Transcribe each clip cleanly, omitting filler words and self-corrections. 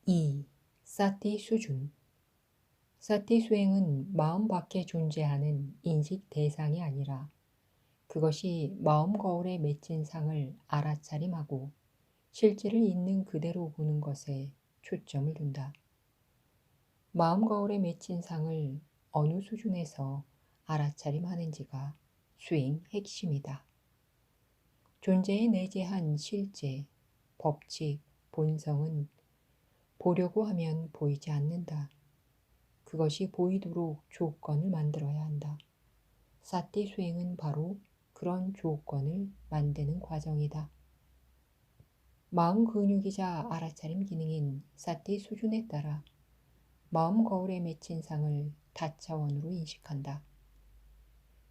2. 사티 수준. 사티 수행은 마음 밖에 존재하는 인식 대상이 아니라 그것이 마음 거울에 맺힌 상을 알아차림하고 실제를 있는 그대로 보는 것에 초점을 둔다. 마음 거울에 맺힌 상을 어느 수준에서 알아차림하는지가 수행 핵심이다. 존재에 내재한 실제, 법칙, 본성은 보려고 하면 보이지 않는다. 그것이 보이도록 조건을 만들어야 한다. 사티 수행은 바로 그런 조건을 만드는 과정이다. 마음 근육이자 알아차림 기능인 사티 수준에 따라 마음 거울에 맺힌 상을 다차원으로 인식한다.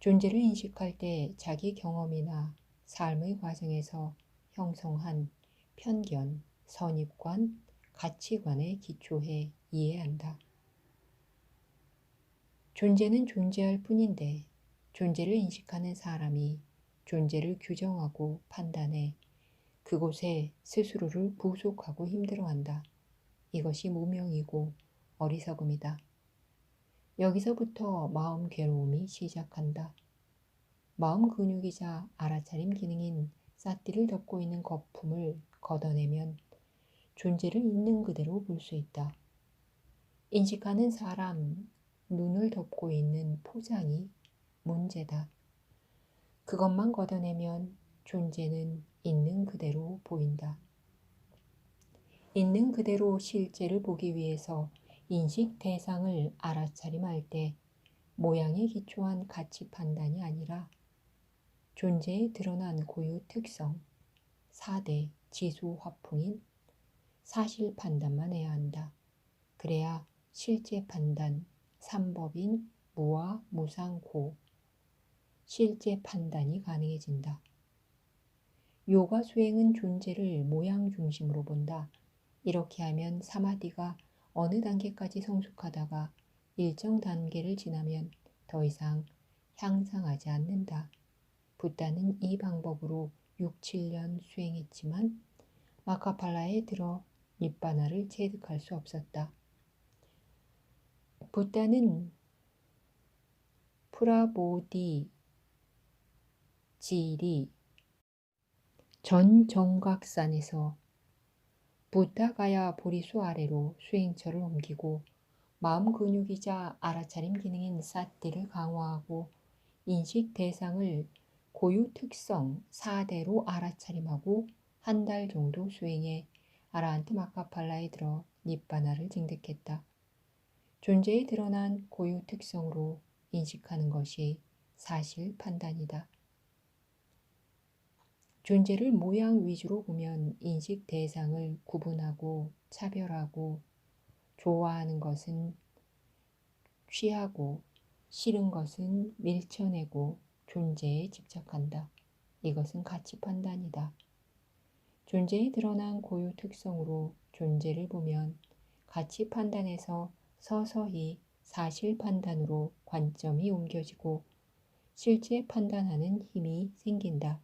존재를 인식할 때 자기 경험이나 삶의 과정에서 형성한 편견, 선입관, 가치관에 기초해 이해한다. 존재는 존재할 뿐인데 존재를 인식하는 사람이 존재를 규정하고 판단해 그곳에 스스로를 부속하고 힘들어한다. 이것이 무명이고 어리석음이다. 여기서부터 마음 괴로움이 시작한다. 마음 근육이자 알아차림 기능인 사티를 덮고 있는 거품을 걷어내면 존재를 있는 그대로 볼 수 있다. 인식하는 사람 눈을 덮고 있는 포장이 문제다. 그것만 걷어내면 존재는 있는 그대로 보인다. 있는 그대로 실제를 보기 위해서 인식 대상을 알아차림할 때 모양에 기초한 가치 판단이 아니라 존재에 드러난 고유 특성, 4대 지수 화풍인 사실 판단만 해야 한다. 그래야 실제 판단, 3법인 무와 무상고, 실제 판단이 가능해진다. 요가 수행은 존재를 모양 중심으로 본다. 이렇게 하면 사마디가 어느 단계까지 성숙하다가 일정 단계를 지나면 더 이상 향상하지 않는다. 부다는 이 방법으로 6, 7년 수행했지만 마카팔라에 들어 닙바나를 체득할 수 없었다. 부다는 프라보디 지리 전 정각산에서 부다가야 보리수 아래로 수행처를 옮기고 마음 근육이자 알아차림 기능인 사티를 강화하고 인식 대상을 고유 특성 4대로 알아차림하고 한 달 정도 수행해 아라한트 마카팔라에 들어 닙바나를 증득했다. 존재에 드러난 고유 특성으로 인식하는 것이 사실 판단이다. 존재를 모양 위주로 보면 인식 대상을 구분하고 차별하고 좋아하는 것은 취하고 싫은 것은 밀쳐내고 존재에 집착한다. 이것은 가치 판단이다. 존재에 드러난 고유 특성으로 존재를 보면 가치 판단에서 서서히 사실 판단으로 관점이 옮겨지고 실제 판단하는 힘이 생긴다.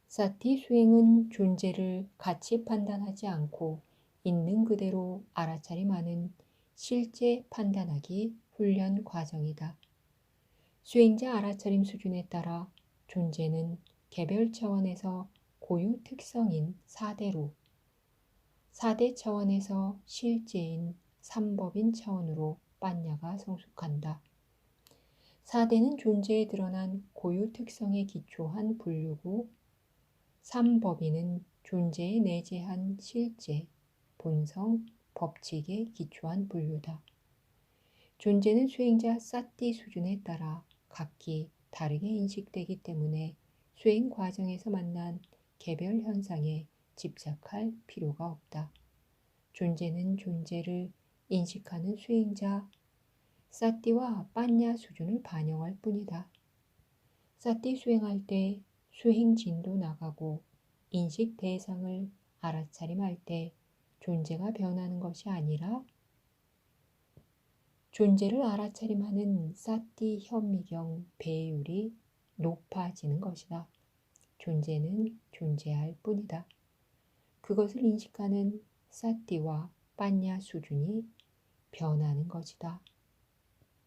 사티 수행은 존재를 가치 판단하지 않고 있는 그대로 알아차림하는 실제 판단하기 훈련 과정이다. 수행자 알아차림 수준에 따라 존재는 개별 차원에서 고유 특성인 4대로, 4대 차원에서 실제인 3법인 차원으로 빠냐가 성숙한다. 4대는 존재에 드러난 고유 특성에 기초한 분류고 3법인은 존재에 내재한 실제, 본성, 법칙에 기초한 분류다. 존재는 수행자 사티 수준에 따라 각기 다르게 인식되기 때문에 수행 과정에서 만난 개별 현상에 집착할 필요가 없다. 존재는 존재를 인식하는 수행자 사티와 빠냐 수준을 반영할 뿐이다. 사티 수행할 때 수행진도 나가고 인식 대상을 알아차림할 때 존재가 변하는 것이 아니라 존재를 알아차림하는 사티 현미경 배율이 높아지는 것이다. 존재는 존재할 뿐이다. 그것을 인식하는 사띠와 빠냐 수준이 변하는 것이다.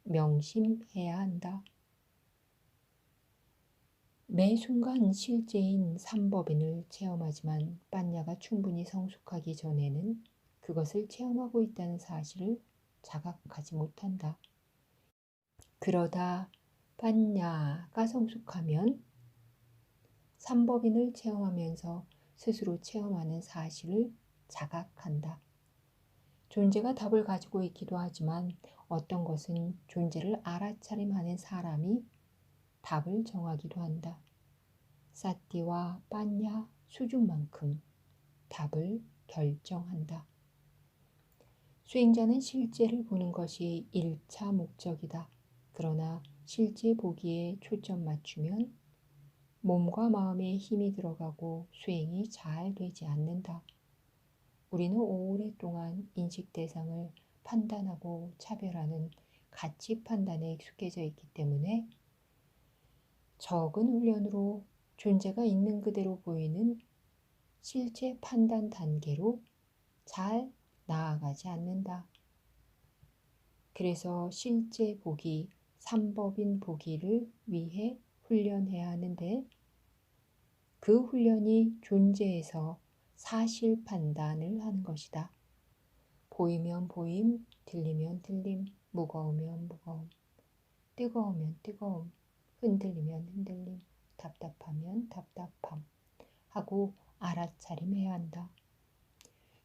명심해야 한다. 매 순간 실제인 삼법인을 체험하지만 빠냐가 충분히 성숙하기 전에는 그것을 체험하고 있다는 사실을 자각하지 못한다. 그러다 빠냐가 성숙하면 삼법인을 체험하면서 스스로 체험하는 사실을 자각한다. 존재가 답을 가지고 있기도 하지만 어떤 것은 존재를 알아차림하는 사람이 답을 정하기도 한다. 사띠와 빠냐 수준만큼 답을 결정한다. 수행자는 실제를 보는 것이 1차 목적이다. 그러나 실제 보기에 초점 맞추면 몸과 마음에 힘이 들어가고 수행이 잘 되지 않는다. 우리는 오랫동안 인식 대상을 판단하고 차별하는 가치 판단에 익숙해져 있기 때문에 적은 훈련으로 존재가 있는 그대로 보이는 실제 판단 단계로 잘 나아가지 않는다. 그래서 실제 보기, 삼법인 보기를 위해 훈련해야 하는데 그 훈련이 존재에서 사실 판단을 하는 것이다. 보이면 보임, 들리면 들림, 무거우면 무거움, 뜨거우면 뜨거움, 흔들리면 흔들림, 답답하면 답답함 하고 알아차림해야 한다.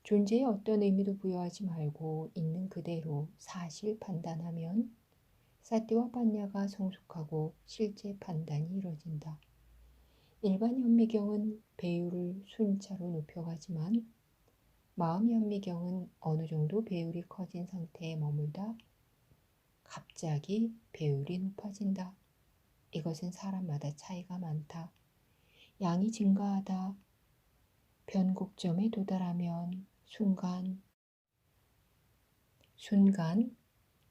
존재에 어떤 의미도 부여하지 말고 있는 그대로 사실 판단하면 사띠와 빠냐가 성숙하고 실제 판단이 이루어진다. 일반 현미경은 배율을 순차로 높여가지만 마음 현미경은 어느 정도 배율이 커진 상태에 머물다 갑자기 배율이 높아진다. 이것은 사람마다 차이가 많다. 양이 증가하다 변곡점에 도달하면 순간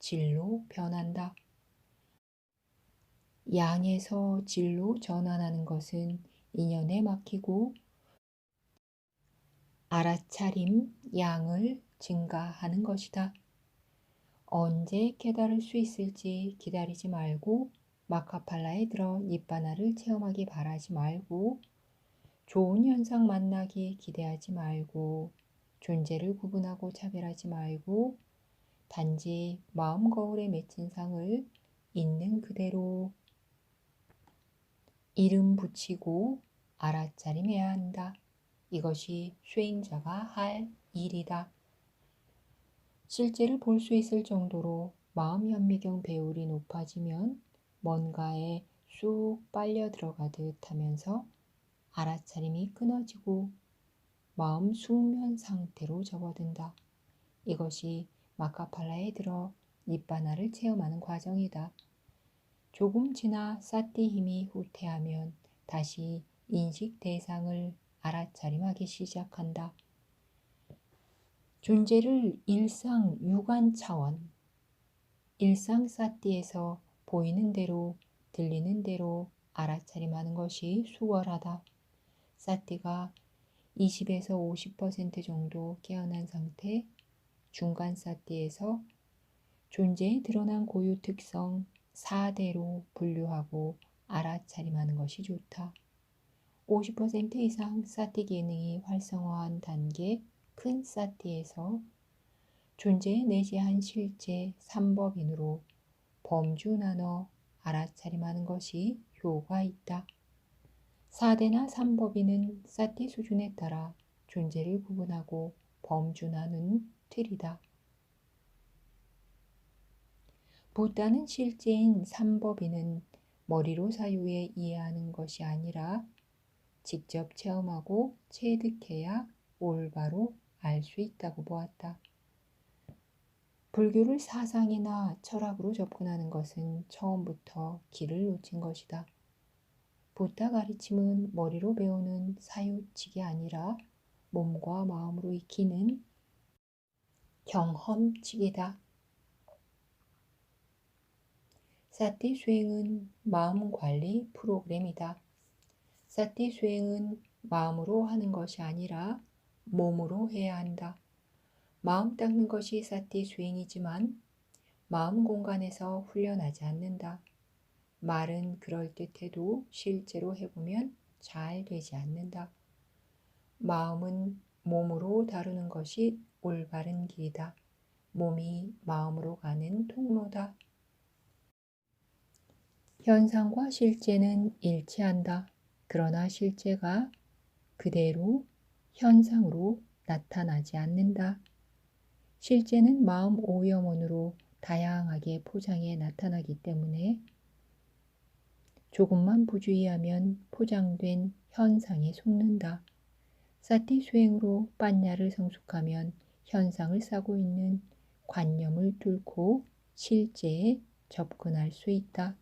질로 변한다. 양에서 질로 전환하는 것은 인연에 막히고 알아차림 양을 증가하는 것이다. 언제 깨달을 수 있을지 기다리지 말고 마카팔라에 들어 니빠나를 체험하기 바라지 말고 좋은 현상 만나기 기대하지 말고 존재를 구분하고 차별하지 말고 단지 마음 거울에 맺힌 상을 있는 그대로 이름 붙이고 알아차림해야 한다. 이것이 수행자가 할 일이다. 실제를 볼 수 있을 정도로 마음 현미경 배율이 높아지면 뭔가에 쑥 빨려 들어가듯 하면서 알아차림이 끊어지고 마음 숙면 상태로 접어든다. 이것이 마카팔라에 들어 니빠나를 체험하는 과정이다. 조금 지나 사띠 힘이 후퇴하면 다시 인식 대상을 알아차림하기 시작한다. 존재를 일상 유관 차원, 일상 사띠에서 보이는 대로 들리는 대로 알아차림하는 것이 수월하다. 사띠가 20에서 50% 정도 깨어난 상태, 중간 사띠에서 존재에 드러난 고유 특성 4대로 분류하고 알아차림하는 것이 좋다. 50% 이상 사띠 기능이 활성화한 단계 큰 사띠에서 존재에 내재한 실제 삼법인으로 범주 나눠 알아차림하는 것이 효과 있다. 4대나 삼법인은 사띠 수준에 따라 존재를 구분하고 범주 나눈 틀이다. 부다는 실제인 삼법인은 머리로 사유해 이해하는 것이 아니라 직접 체험하고 체득해야 올바로 알 수 있다고 보았다. 불교를 사상이나 철학으로 접근하는 것은 처음부터 길을 놓친 것이다. 부다 가르침은 머리로 배우는 사유칙이 아니라 몸과 마음으로 익히는 경험칙이다. 사띠 수행은 마음 관리 프로그램이다. 사띠 수행은 마음으로 하는 것이 아니라 몸으로 해야 한다. 마음 닦는 것이 사티 수행이지만 마음 공간에서 훈련하지 않는다. 말은 그럴듯해도 실제로 해보면 잘 되지 않는다. 마음은 몸으로 다루는 것이 올바른 길이다. 몸이 마음으로 가는 통로다. 현상과 실제는 일치한다. 그러나 실제가 그대로 현상으로 나타나지 않는다. 실제는 마음 오염원으로 다양하게 포장해 나타나기 때문에 조금만 부주의하면 포장된 현상에 속는다. 사티 수행으로 빠냐를 성숙하면 현상을 싸고 있는 관념을 뚫고 실제에 접근할 수 있다.